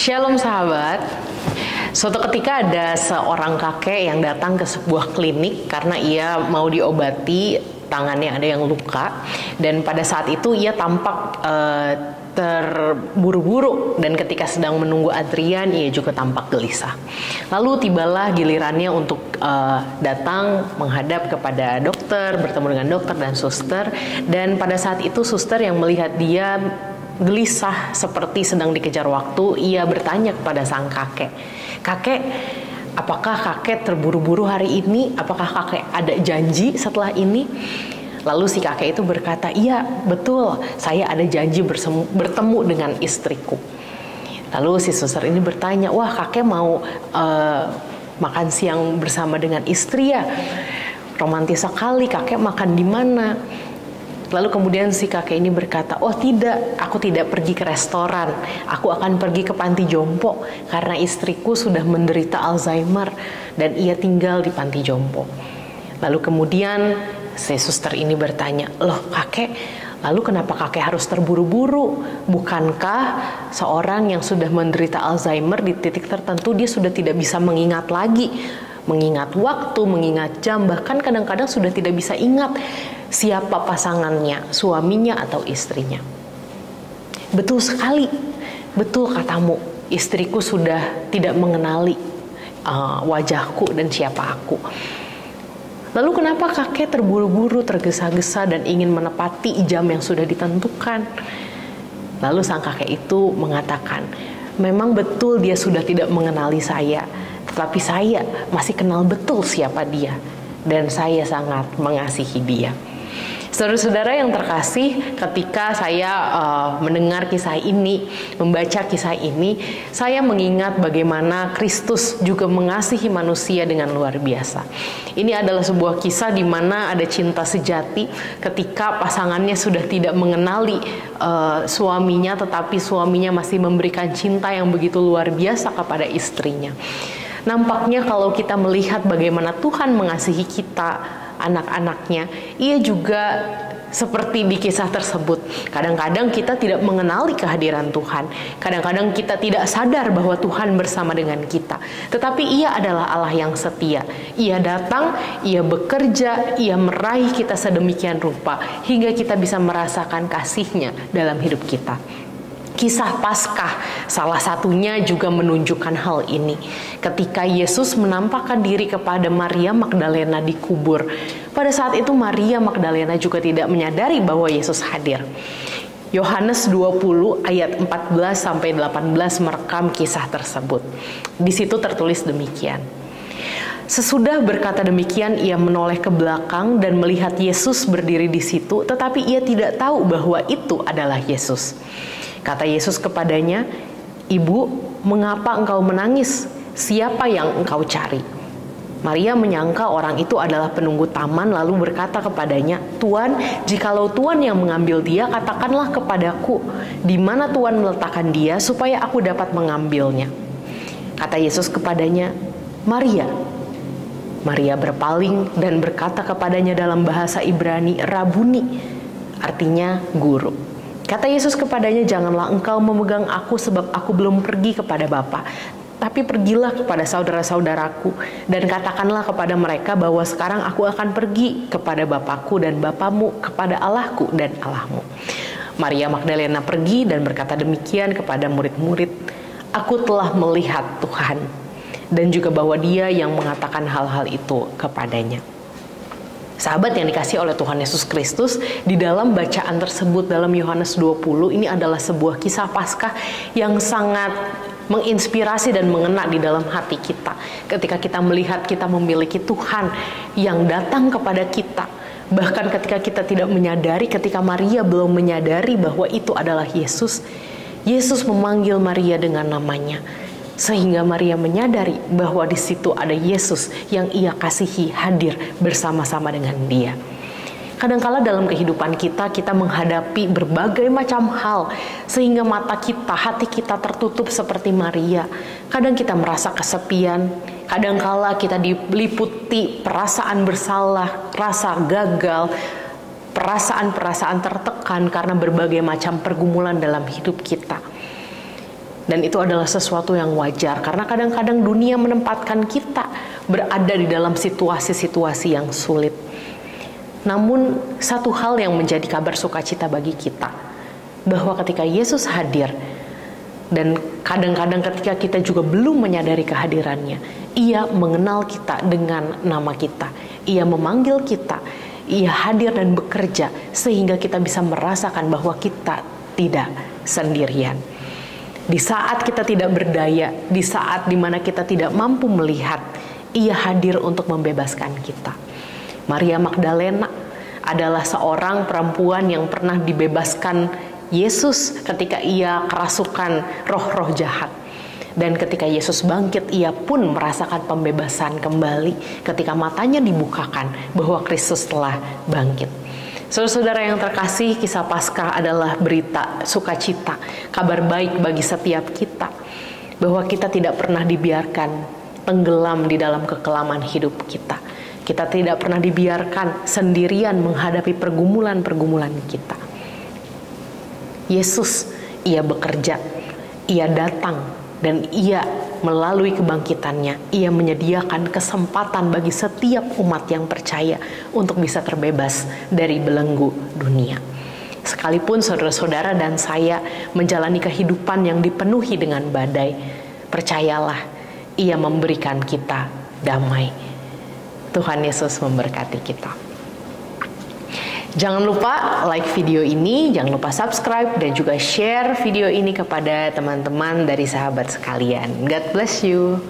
Shalom sahabat. Suatu ketika ada seorang kakek yang datang ke sebuah klinik karena ia mau diobati, tangannya ada yang luka, dan pada saat itu ia tampak terburu-buru, dan ketika sedang menunggu antrian ia juga tampak gelisah. Lalu tibalah gilirannya untuk datang menghadap kepada dokter, bertemu dengan dokter dan suster, dan pada saat itu suster yang melihat dia gelisah seperti sedang dikejar waktu, ia bertanya kepada sang kakek, "Kakek, apakah kakek terburu-buru hari ini? Apakah kakek ada janji setelah ini?" Lalu si kakek itu berkata, "Iya, betul, saya ada janji bertemu dengan istriku." Lalu si suster ini bertanya, "Wah, kakek mau makan siang bersama dengan istri ya? Romantis sekali, kakek makan di mana?" Lalu kemudian si kakek ini berkata, "Oh tidak, aku tidak pergi ke restoran. Aku akan pergi ke panti jompo karena istriku sudah menderita Alzheimer dan ia tinggal di panti jompo." Lalu kemudian si suster ini bertanya, "Loh kakek, lalu kenapa kakek harus terburu-buru? Bukankah seorang yang sudah menderita Alzheimer di titik tertentu dia sudah tidak bisa mengingat lagi? Mengingat waktu, mengingat jam, bahkan kadang-kadang sudah tidak bisa ingat siapa pasangannya, suaminya atau istrinya." "Betul sekali, betul katamu, istriku sudah tidak mengenali wajahku dan siapa aku." "Lalu kenapa kakek terburu-buru, tergesa-gesa dan ingin menepati jam yang sudah ditentukan?" Lalu sang kakek itu mengatakan, "Memang betul dia sudah tidak mengenali saya, tetapi saya masih kenal betul siapa dia, dan saya sangat mengasihi dia." Saudara-saudara yang terkasih, ketika saya mendengar kisah ini, membaca kisah ini, saya mengingat bagaimana Kristus juga mengasihi manusia dengan luar biasa. Ini adalah sebuah kisah di mana ada cinta sejati ketika pasangannya sudah tidak mengenali suaminya, tetapi suaminya masih memberikan cinta yang begitu luar biasa kepada istrinya. Nampaknya kalau kita melihat bagaimana Tuhan mengasihi kita, anak-anaknya, ia juga seperti di kisah tersebut. Kadang-kadang kita tidak mengenali kehadiran Tuhan. Kadang-kadang kita tidak sadar bahwa Tuhan bersama dengan kita. Tetapi ia adalah Allah yang setia. Ia datang, ia bekerja, ia meraih kita sedemikian rupa, hingga kita bisa merasakan kasih-Nya dalam hidup kita. Kisah Paskah salah satunya juga menunjukkan hal ini. Ketika Yesus menampakkan diri kepada Maria Magdalena di kubur, pada saat itu Maria Magdalena juga tidak menyadari bahwa Yesus hadir. Yohanes 20 ayat 14 sampai 18 merekam kisah tersebut. Di situ tertulis demikian. Sesudah berkata demikian, ia menoleh ke belakang dan melihat Yesus berdiri di situ, tetapi ia tidak tahu bahwa itu adalah Yesus. Kata Yesus kepadanya, "Ibu, mengapa engkau menangis? Siapa yang engkau cari?" Maria menyangka orang itu adalah penunggu taman, lalu berkata kepadanya, "Tuan, jikalau Tuan yang mengambil dia, katakanlah kepadaku, di mana Tuan meletakkan dia, supaya aku dapat mengambilnya." Kata Yesus kepadanya, "Maria." Maria berpaling dan berkata kepadanya dalam bahasa Ibrani, "Rabuni," artinya guru. Kata Yesus kepadanya, "Janganlah engkau memegang aku, sebab aku belum pergi kepada Bapa. Tapi pergilah kepada saudara-saudaraku dan katakanlah kepada mereka bahwa sekarang aku akan pergi kepada Bapakku dan Bapamu, kepada Allahku dan Allahmu." Maria Magdalena pergi dan berkata demikian kepada murid-murid, "Aku telah melihat Tuhan," dan juga bahwa Dia yang mengatakan hal-hal itu kepadanya. Sahabat yang dikasihi oleh Tuhan Yesus Kristus, di dalam bacaan tersebut dalam Yohanes 20, ini adalah sebuah kisah Paskah yang sangat menginspirasi dan mengena di dalam hati kita. Ketika kita melihat kita memiliki Tuhan yang datang kepada kita, bahkan ketika kita tidak menyadari, ketika Maria belum menyadari bahwa itu adalah Yesus, Yesus memanggil Maria dengan namanya. Sehingga Maria menyadari bahwa di situ ada Yesus yang ia kasihi hadir bersama-sama dengan dia. Kadangkala dalam kehidupan kita menghadapi berbagai macam hal, sehingga mata kita, hati kita tertutup seperti Maria. Kadang kita merasa kesepian, kadangkala kita diliputi perasaan bersalah, rasa gagal, perasaan-perasaan tertekan karena berbagai macam pergumulan dalam hidup kita. Dan itu adalah sesuatu yang wajar, karena kadang-kadang dunia menempatkan kita berada di dalam situasi-situasi yang sulit. Namun satu hal yang menjadi kabar sukacita bagi kita, bahwa ketika Yesus hadir, dan kadang-kadang ketika kita juga belum menyadari kehadirannya, Ia mengenal kita dengan nama kita. Ia memanggil kita, Ia hadir dan bekerja sehingga kita bisa merasakan bahwa kita tidak sendirian. Di saat kita tidak berdaya, di saat dimana kita tidak mampu melihat, Ia hadir untuk membebaskan kita. Maria Magdalena adalah seorang perempuan yang pernah dibebaskan Yesus ketika ia kerasukan roh-roh jahat. Dan ketika Yesus bangkit, ia pun merasakan pembebasan kembali ketika matanya dibukakan bahwa Kristus telah bangkit. Saudara-saudara yang terkasih, kisah Paskah adalah berita sukacita, kabar baik bagi setiap kita, bahwa kita tidak pernah dibiarkan tenggelam di dalam kekelaman hidup kita. Kita tidak pernah dibiarkan sendirian menghadapi pergumulan-pergumulan kita. Yesus, Ia bekerja, Ia datang, dan Ia melalui kebangkitannya, Ia menyediakan kesempatan bagi setiap umat yang percaya untuk bisa terbebas dari belenggu dunia. Sekalipun saudara-saudara dan saya menjalani kehidupan yang dipenuhi dengan badai, percayalah, Ia memberikan kita damai. Tuhan Yesus memberkati kita. Jangan lupa like video ini, jangan lupa subscribe, dan juga share video ini kepada teman-teman dari sahabat sekalian. God bless you.